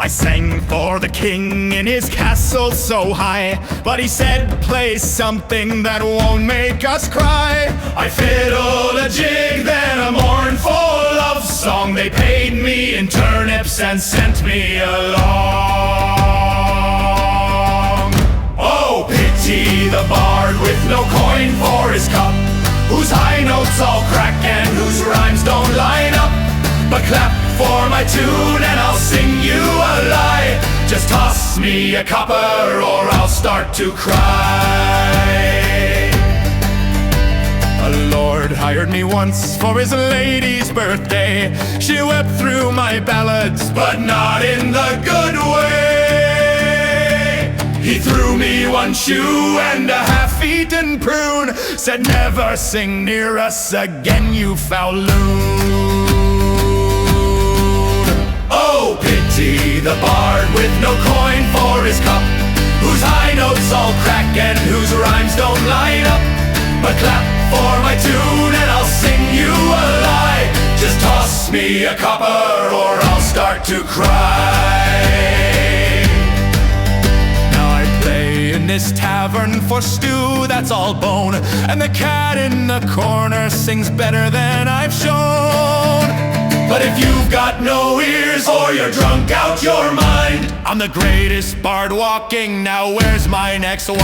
I sang for the king in his castle so high, but he said play something that won't make us cry. I fiddled a jig, then a mournful love song. They paid me in turnips and sent me along. Oh, pity the bard with no coin for his cup, whose high notes all crack and whose rhymes don't line up. But clap for my tune and I'll sing you a lie. Just toss me a copper or I'll start to cry. A lord hired me once for his lady's birthday. She wept through my ballads, but not in the good way. He threw me one shoe and a half-eaten prune, said never sing near us again, you foul loon. Oh, pity the bard with no coin for his cup, whose high notes all crack and whose rhymes don't line up. But clap for my tune and I'll sing you a lie. Just toss me a copper or I'll start to cry. Now I play in this tavern for stew, that's all bone, and the cat in the corner sings better than I've shown. But if you've got no ears or you're drunk out your mind, I'm the greatest bard walking, now where's my next wine?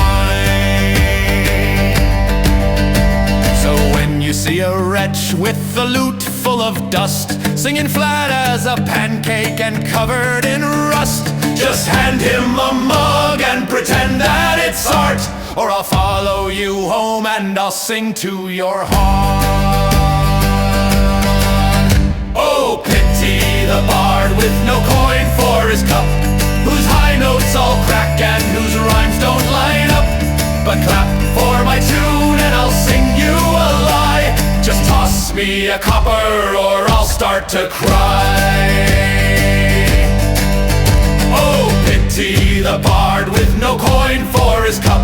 So when you see a wretch with a lute full of dust, singing flat as a pancake and covered in rust, just hand him a mug and pretend that it's art, or I'll follow you home and I'll sing to your heart. Oh, pity the bard with no coin for his cup, whose high notes all crack and whose rhymes don't line up. But clap for my tune and I'll sing you a lie. Just toss me a copper or I'll start to cry. Oh, pity the bard with no coin for his cup,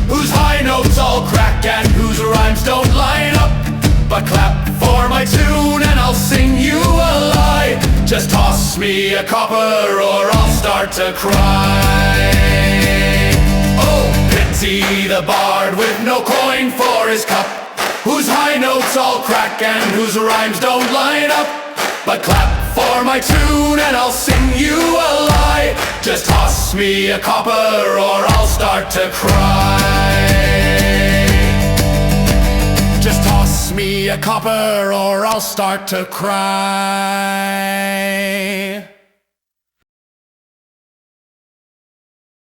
whose high notes all crack and whose rhymes don't line up. But clap for my tune and I'll sing you a lie. Just toss me a copper or I'll start to cry. Oh, pity the bard with no coin for his cup, whose high notes all crack and whose rhymes don't line up. But clap for my tune and I'll sing you a lie. Just toss me a copper or I'll start to cry. Just toss me a copper or I'll start to cry.